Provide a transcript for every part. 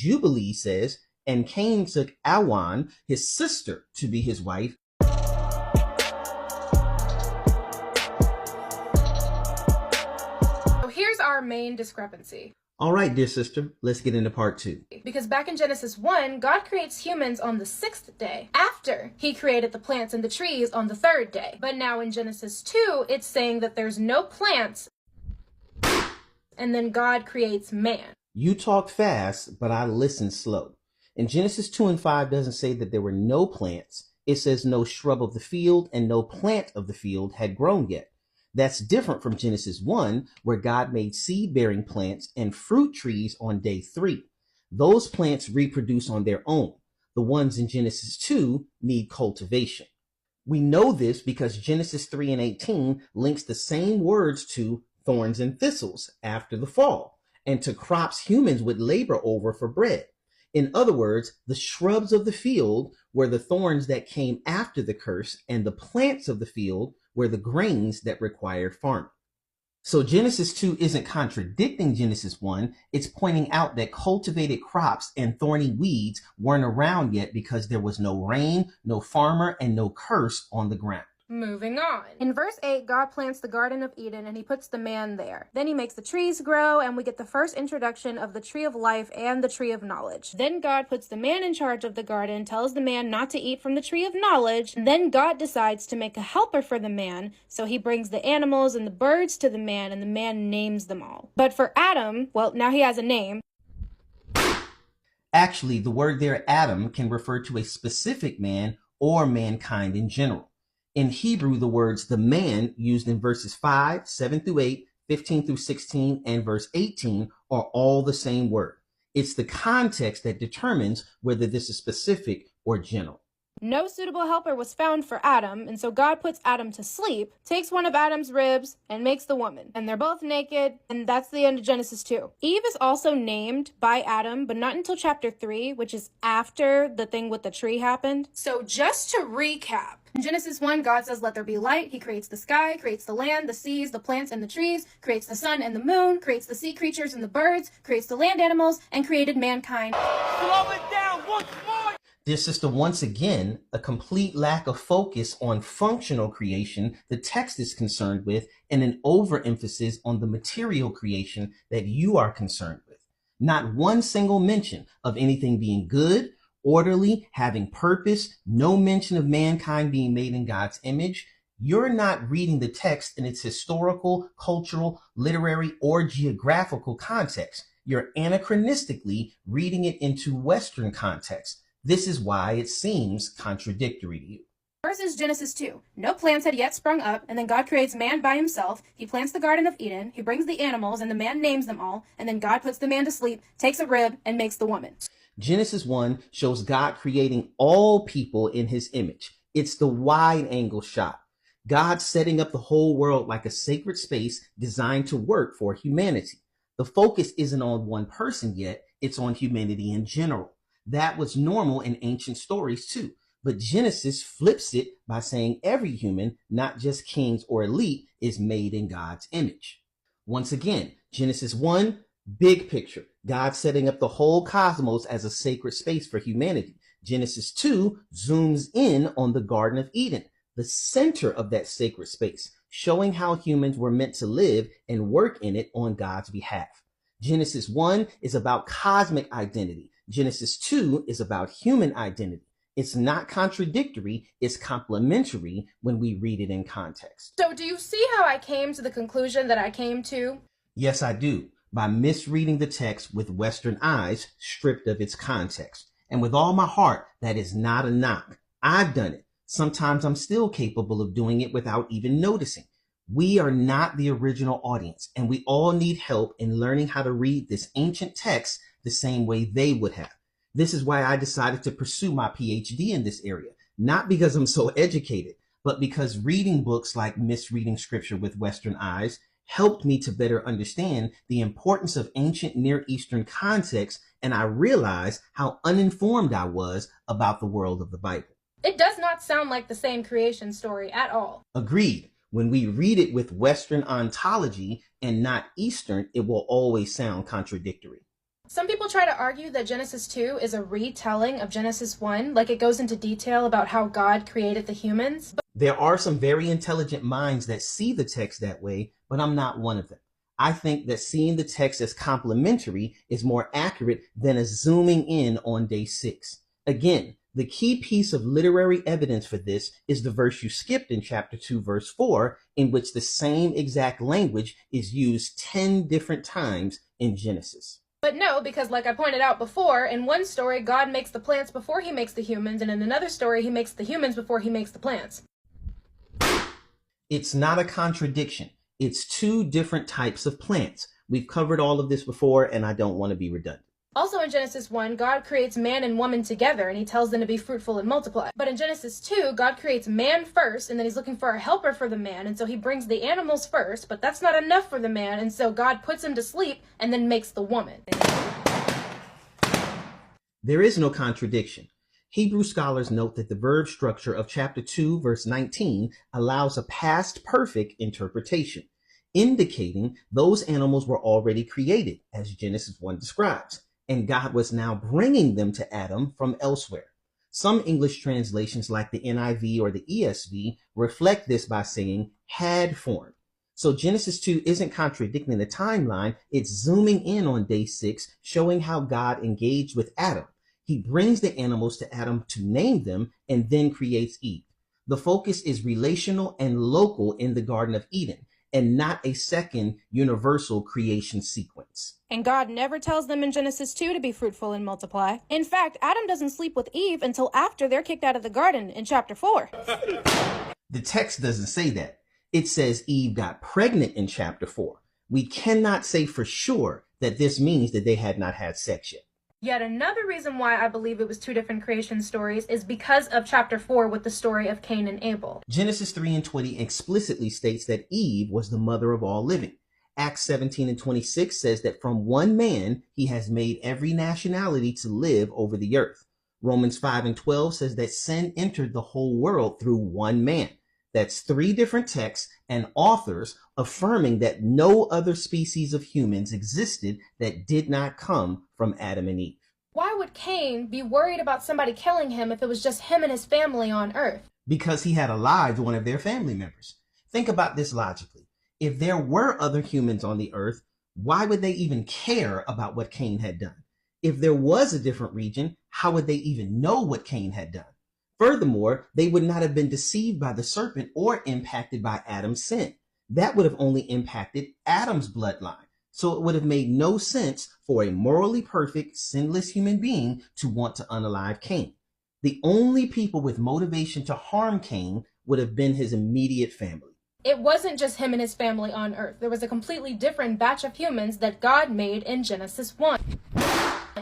Jubilee says, and Cain took Awan, his sister, to be his wife. So here's our main discrepancy. All right, dear sister, let's get into part 2. Because back in Genesis 1, God creates humans on the 6th day, after he created the plants and the trees on the 3rd day. But now in Genesis 2, it's saying that there's no plants, and then God creates man. You talk fast, but I listen slow. In Genesis 2 and 5 doesn't say that there were no plants. It says no shrub of the field and no plant of the field had grown yet. That's different from Genesis 1, where God made seed-bearing plants and fruit trees on day 3. Those plants reproduce on their own. The ones in Genesis 2 need cultivation. We know this because Genesis 3 and 18 links the same words to thorns and thistles after the fall, and to crops humans would labor over for bread. In other words, the shrubs of the field were the thorns that came after the curse, and the plants of the field were the grains that required farming. So Genesis 2 isn't contradicting Genesis 1. It's pointing out that cultivated crops and thorny weeds weren't around yet because there was no rain, no farmer, and no curse on the ground. Moving on. In verse 8, God plants the Garden of Eden and he puts the man there. Then he makes the trees grow and we get the first introduction of the tree of life and the tree of knowledge. Then God puts the man in charge of the garden, tells the man not to eat from the tree of knowledge. And then God decides to make a helper for the man. So he brings the animals and the birds to the man and the man names them all. But for Adam, well, now he has a name. Actually, the word there, Adam, can refer to a specific man or mankind in general. In Hebrew, the words the man used in verses 5, 7 through 8, 15 through 16, and verse 18 are all the same word. It's the context that determines whether this is specific or general. No suitable helper was found for Adam, and so God puts Adam to sleep, takes one of Adam's ribs, and makes the woman. And they're both naked, and that's the end of Genesis 2. Eve is also named by Adam, but not until chapter 3, which is after the thing with the tree happened. So just to recap, in Genesis 1, God says, let there be light. He creates the sky, creates the land, the seas, the plants, and the trees, creates the sun and the moon, creates the sea creatures and the birds, creates the land animals, and created mankind. Slow it down once more! Dear sister, once again, a complete lack of focus on functional creation the text is concerned with, and an overemphasis on the material creation that you are concerned with. Not one single mention of anything being good, orderly, having purpose, no mention of mankind being made in God's image. You're not reading the text in its historical, cultural, literary, or geographical context. You're anachronistically reading it into Western context. This is why it seems contradictory to you. First is Genesis 2. No plants had yet sprung up, and then God creates man by himself. He plants the Garden of Eden. He brings the animals, and the man names them all. And then God puts the man to sleep, takes a rib, and makes the woman. Genesis 1 shows God creating all people in his image. It's the wide angle shot. God setting up the whole world like a sacred space designed to work for humanity. The focus isn't on one person yet. It's on humanity in general. That was normal in ancient stories too. But Genesis flips it by saying every human, not just kings or elite, is made in God's image. Once again, Genesis 1, big picture. God setting up the whole cosmos as a sacred space for humanity. Genesis 2 zooms in on the Garden of Eden, the center of that sacred space, showing how humans were meant to live and work in it on God's behalf. Genesis 1 is about cosmic identity. Genesis 2 is about human identity. It's not contradictory, it's complementary when we read it in context. So do you see how I came to the conclusion that I came to? Yes, I do. By misreading the text with Western eyes, stripped of its context. And with all my heart, that is not a knock. I've done it. Sometimes I'm still capable of doing it without even noticing. We are not the original audience, and we all need help in learning how to read this ancient text the same way they would have. This is why I decided to pursue my PhD in this area, not because I'm so educated, but because reading books like Misreading Scripture with Western Eyes helped me to better understand the importance of ancient Near Eastern context, and I realized how uninformed I was about the world of the Bible. It does not sound like the same creation story at all. Agreed. When we read it with Western ontology and not Eastern, it will always sound contradictory. Some people try to argue that Genesis 2 is a retelling of Genesis 1, like it goes into detail about how God created the humans. There are some very intelligent minds that see the text that way, but I'm not one of them. I think that seeing the text as complementary is more accurate than as zooming in on day 6. Again, the key piece of literary evidence for this is the verse you skipped in chapter 2, verse 4, in which the same exact language is used 10 different times in Genesis. But no, because like I pointed out before, in one story, God makes the plants before he makes the humans, and in another story, he makes the humans before he makes the plants. It's not a contradiction. It's two different types of plants. We've covered all of this before, and I don't want to be redundant. Also in Genesis 1, God creates man and woman together, and he tells them to be fruitful and multiply. But in Genesis 2, God creates man first, and then he's looking for a helper for the man, and so he brings the animals first, but that's not enough for the man, and so God puts him to sleep and then makes the woman. There is no contradiction. Hebrew scholars note that the verb structure of chapter 2, verse 19 allows a past perfect interpretation, indicating those animals were already created, as Genesis 1 describes, and God was now bringing them to Adam from elsewhere. Some English translations, like the NIV or the ESV, reflect this by saying had formed. So Genesis 2 isn't contradicting the timeline, it's zooming in on day 6, showing how God engaged with Adam. He brings the animals to Adam to name them and then creates Eve. The focus is relational and local in the Garden of Eden, and not a second universal creation sequence. And God never tells them in Genesis 2 to be fruitful and multiply. In fact, Adam doesn't sleep with Eve until after they're kicked out of the garden in chapter 4. The text doesn't say that. It says Eve got pregnant in chapter 4. We cannot say for sure that this means that they had not had sex yet. Yet another reason why I believe it was two different creation stories is because of chapter 4 with the story of Cain and Abel. Genesis 3:20 explicitly states that Eve was the mother of all living. Acts 17:26 says that from one man he has made every nationality to live over the earth. Romans 5:12 says that sin entered the whole world through one man. That's 3 different texts and authors affirming that no other species of humans existed that did not come from Adam and Eve. Why would Cain be worried about somebody killing him if it was just him and his family on earth? Because he had alived one of their family members. Think about this logically. If there were other humans on the earth, why would they even care about what Cain had done? If there was a different region, how would they even know what Cain had done? Furthermore, they would not have been deceived by the serpent or impacted by Adam's sin. That would have only impacted Adam's bloodline. So it would have made no sense for a morally perfect, sinless human being to want to unalive Cain. The only people with motivation to harm Cain would have been his immediate family. It wasn't just him and his family on earth. There was a completely different batch of humans that God made in Genesis 1.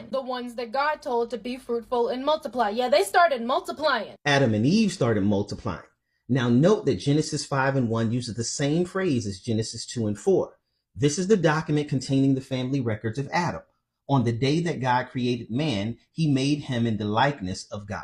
The ones that God told to be fruitful and multiply. Yeah, they started multiplying. Adam and Eve started multiplying. Now note that Genesis 5:1 uses the same phrase as Genesis 2:4. This is the document containing the family records of Adam. On the day that God created man, he made him in the likeness of God.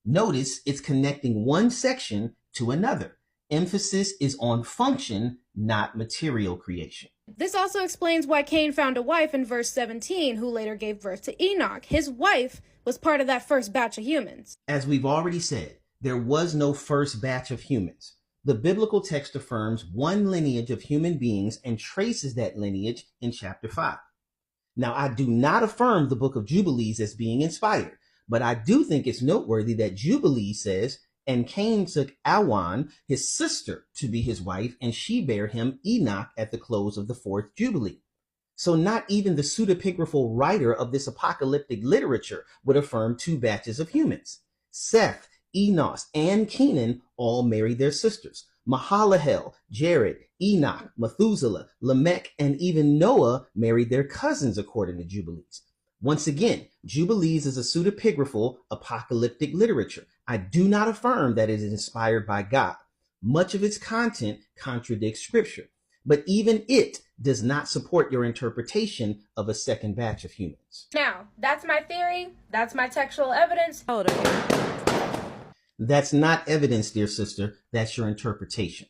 Notice it's connecting one section to another. Emphasis is on function, not material creation. This also explains why Cain found a wife in verse 17, who later gave birth to Enoch. His wife was part of that first batch of humans. As we've already said, there was no first batch of humans. The biblical text affirms one lineage of human beings and traces that lineage in chapter 5. Now, I do not affirm the book of Jubilees as being inspired, but I do think it's noteworthy that Jubilees says, and Cain took Awan, his sister, to be his wife, and she bare him Enoch at the close of the 4th Jubilee. So not even the pseudepigraphal writer of this apocalyptic literature would affirm 2 batches of humans. Seth, Enos, and Kenan all married their sisters. Mahalalel, Jared, Enoch, Methuselah, Lamech, and even Noah married their cousins according to Jubilees. Once again, Jubilees is a pseudepigraphal apocalyptic literature. I do not affirm that it is inspired by God. Much of its content contradicts scripture, but even it does not support your interpretation of a second batch of humans. Now, that's my theory. That's my textual evidence. That's not evidence, dear sister. That's your interpretation.